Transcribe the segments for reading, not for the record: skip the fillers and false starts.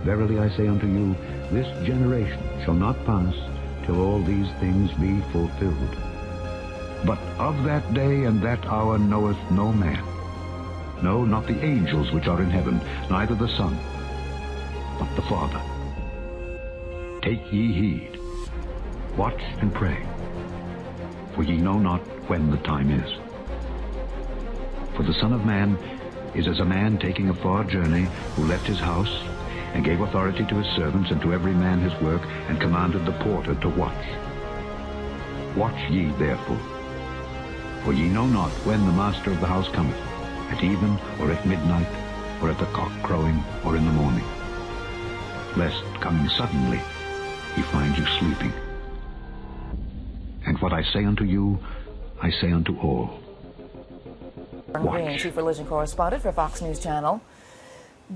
Verily I say unto you, this generation shall not pass till all these things be fulfilled. But of that day and that hour knoweth no man, no, not the angels which are in heaven, neither the Son, but the Father. Take ye heed, watch and pray, for ye know not when the time is. For the Son of Man is as a man taking a far journey, who left his house, and gave authority to his servants, and to every man his work, and commanded the porter to watch. Watch ye therefore, for ye know not when the master of the house cometh, at even, or at midnight, or at the cock crowing, or in the morning, lest, coming suddenly, he find you sleeping. And what I say unto you, I say unto all. Watch. Chief Religion Correspondent for Fox News Channel.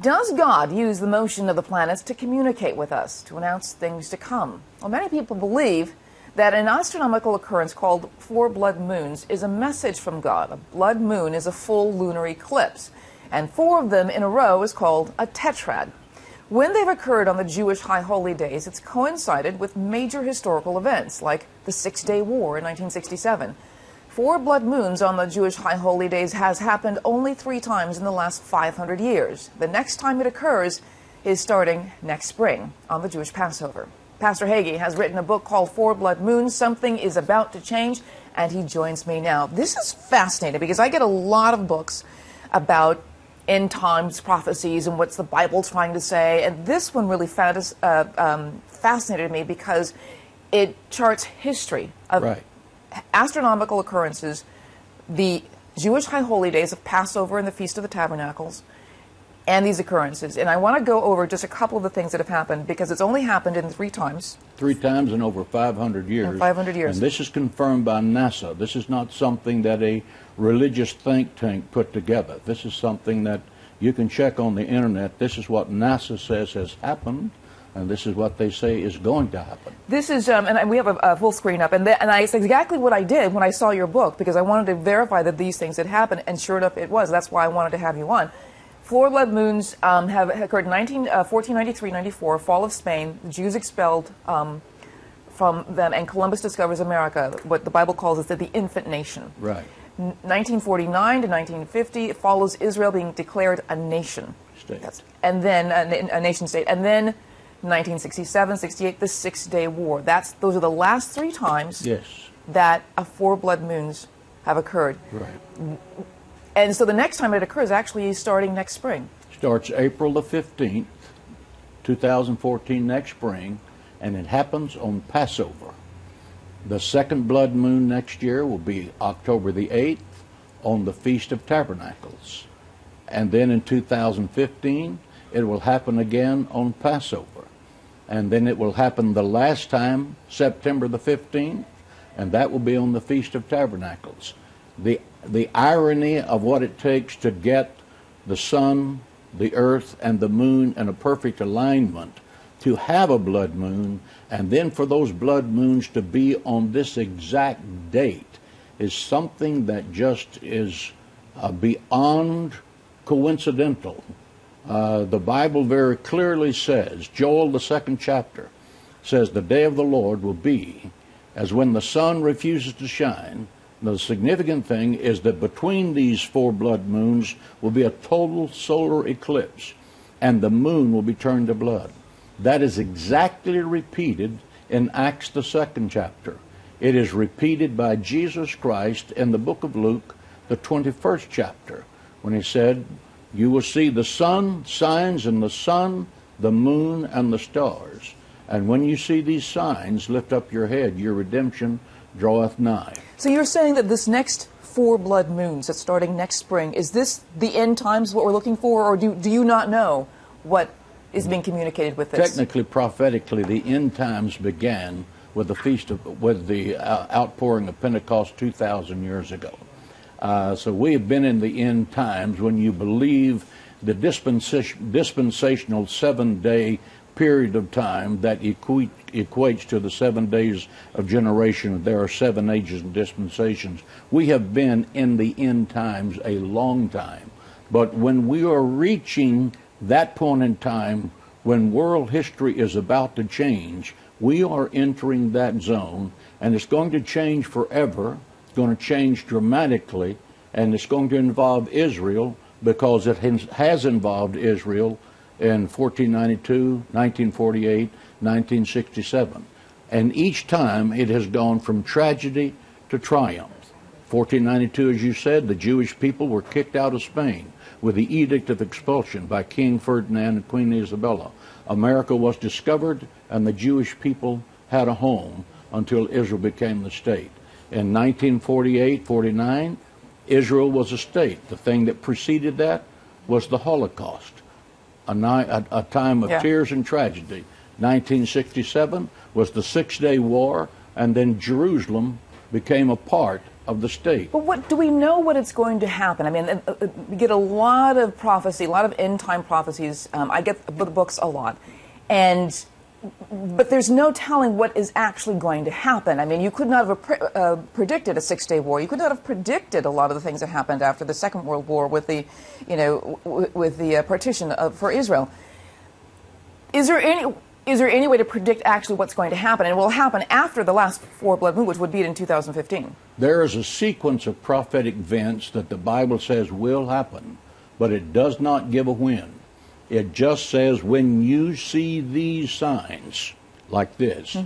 Does God use the motion of the planets to communicate with us, to announce things to come? Well, many people believe that an astronomical occurrence called 4 blood moons is a message from God. A blood moon is a full lunar eclipse, and 4 of them in a row is called a tetrad. When they've occurred on the Jewish high holy days, it's coincided with major historical events, like the Six-Day War in 1967. 4 blood moons on the Jewish high holy days has happened only 3 times in the last 500 years. The next time it occurs is starting next spring on the Jewish Passover. Pastor Hagee has written a book called 4 Blood Moons. Something is about to change, and he joins me now. This is fascinating because I get a lot of books about end times prophecies and what's the Bible trying to say, and this one really fascinated me because it charts history of astronomical occurrences, the Jewish high holy days of Passover and the Feast of the Tabernacles, and these occurrences. And I want to go over just a couple of the things that have happened, because it's only happened in 3 times. 3 times in over 500 years. In 500 years. And this is confirmed by NASA. This is not something that a religious think tank put together. This is something that you can check on the internet. This is what NASA says has happened, and this is what they say is going to happen. This is, and we have a full screen up, and it's exactly what I did when I saw your book, because I wanted to verify that these things had happened, and sure enough it was. That's why I wanted to have you on. 4 blood moons have occurred in 1493-94, fall of Spain. The Jews expelled from them, and Columbus discovers America, what the Bible calls it the infant nation. Right. 1949 to 1950, it follows Israel being declared a nation. State. And then a nation state. And then 1967, 68, the Six-Day War. Those are the last 3 times that 4 blood moons have occurred. Right. And so the next time it occurs actually is starting next spring. Starts April the 15th, 2014, next spring, and it happens on Passover. The second blood moon next year will be October the 8th on the Feast of Tabernacles. And then in 2015, it will happen again on Passover. And then it will happen the last time, September the 15th, and that will be on the Feast of Tabernacles. The irony of what it takes to get the sun, the earth, and the moon in a perfect alignment, to have a blood moon, and then for those blood moons to be on this exact date, is something that just is beyond coincidental. The Bible very clearly says, Joel the 2nd chapter says, the day of the Lord will be as when the sun refuses to shine. The significant thing is that between these 4 blood moons will be a total solar eclipse, and the moon will be turned to blood. That is exactly repeated in Acts the 2nd chapter. It is repeated by Jesus Christ in the book of Luke, the 21st chapter, when he said, you will see the sun, signs in the sun, the moon, and the stars. And when you see these signs, lift up your head, your redemption draweth nigh. So you're saying that this next 4 blood moons that's starting next spring, is this the end times, what we're looking for, or do you not know what is being communicated with this? Technically, prophetically, the end times began with the outpouring of Pentecost 2,000 years ago. So we have been in the end times when you believe the dispensational 7-day period of time that equates to the 7 days of generation. There are 7 ages and dispensations. We have been in the end times a long time. But when we are reaching that point in time when world history is about to change, we are entering that zone, and it's going to change forever. It's going to change dramatically, and it's going to involve Israel, because it has involved Israel in 1492, 1948, 1967. And each time it has gone from tragedy to triumph. 1492, as you said, the Jewish people were kicked out of Spain with the Edict of Expulsion by King Ferdinand and Queen Isabella. America was discovered, and the Jewish people had a home until Israel became the state. In 1948-49, Israel was a state. The thing that preceded that was the Holocaust, a time of tears and tragedy. 1967 was the Six-Day War, and then Jerusalem became a part of the state. But what do we know what it's going to happen? I mean, we get a lot of prophecy, a lot of end-time prophecies. I get the books a lot, but there's no telling what is actually going to happen. I mean, you could not have predicted a Six-Day War. You could not have predicted a lot of the things that happened after the Second World War with the, with the partition for Israel. Is there any way to predict actually what's going to happen? And it will happen after the last four blood moon, which would be in 2015. There is a sequence of prophetic events that the Bible says will happen, but it does not give a when. It just says, when you see these signs like this,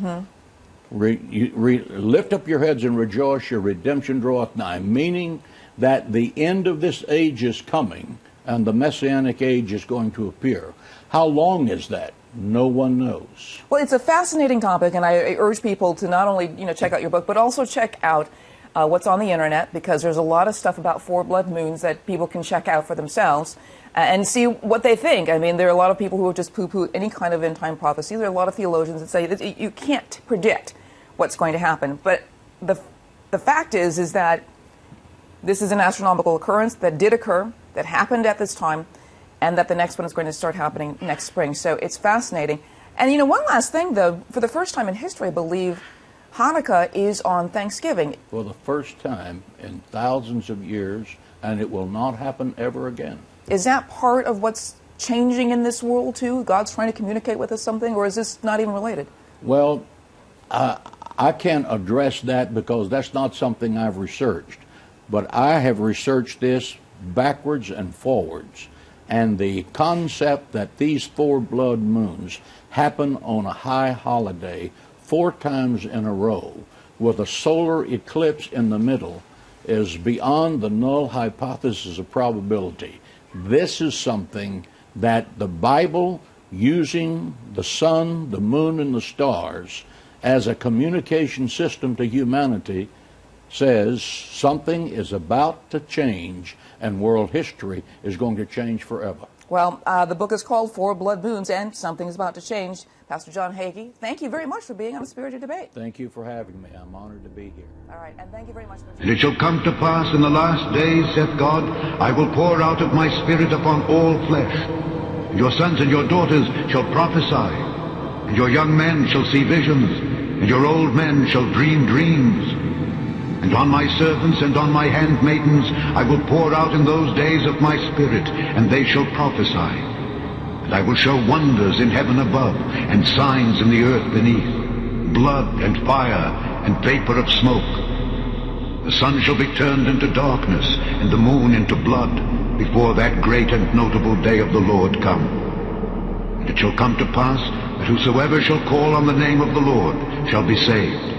lift up your heads and rejoice, your redemption draweth nigh, meaning that the end of this age is coming and the Messianic age is going to appear. How long is that? No one knows. Well, it's a fascinating topic, and I urge people to not only check out your book, but also check out what's on the internet, because there's a lot of stuff about four blood moons that people can check out for themselves and see what they think. I mean, there are a lot of people who just poo-poo any kind of end-time prophecy. There are a lot of theologians that say that you can't predict what's going to happen. But the fact is that this is an astronomical occurrence that did occur, that happened at this time, and that the next one is going to start happening next spring. So it's fascinating. And one last thing, though, for the first time in history, I believe Hanukkah is on Thanksgiving. For the first time in thousands of years, and it will not happen ever again. Is that part of what's changing in this world, too? God's trying to communicate with us something, or is this not even related? Well, I can't address that because that's not something I've researched. But I have researched this backwards and forwards. And the concept that these four blood moons happen on a high holiday 4 times in a row with a solar eclipse in the middle is beyond the null hypothesis of probability. This is something that the Bible, using the sun, the moon, and the stars as a communication system to humanity, says something is about to change, and world history is going to change forever. Well, the book is called Four Blood Moons, and something is about to change. Pastor John Hagee, thank you very much for being on the Spirited Debate. Thank you for having me. I'm honored to be here. All right, and thank you very much for... And it shall come to pass in the last days, saith God, I will pour out of my Spirit upon all flesh. And your sons and your daughters shall prophesy, and your young men shall see visions, and your old men shall dream dreams. And on my servants and on my handmaidens I will pour out in those days of my Spirit, and they shall prophesy. And I will show wonders in heaven above, and signs in the earth beneath, blood and fire and vapor of smoke. The sun shall be turned into darkness, and the moon into blood, before that great and notable day of the Lord come. And it shall come to pass that whosoever shall call on the name of the Lord shall be saved.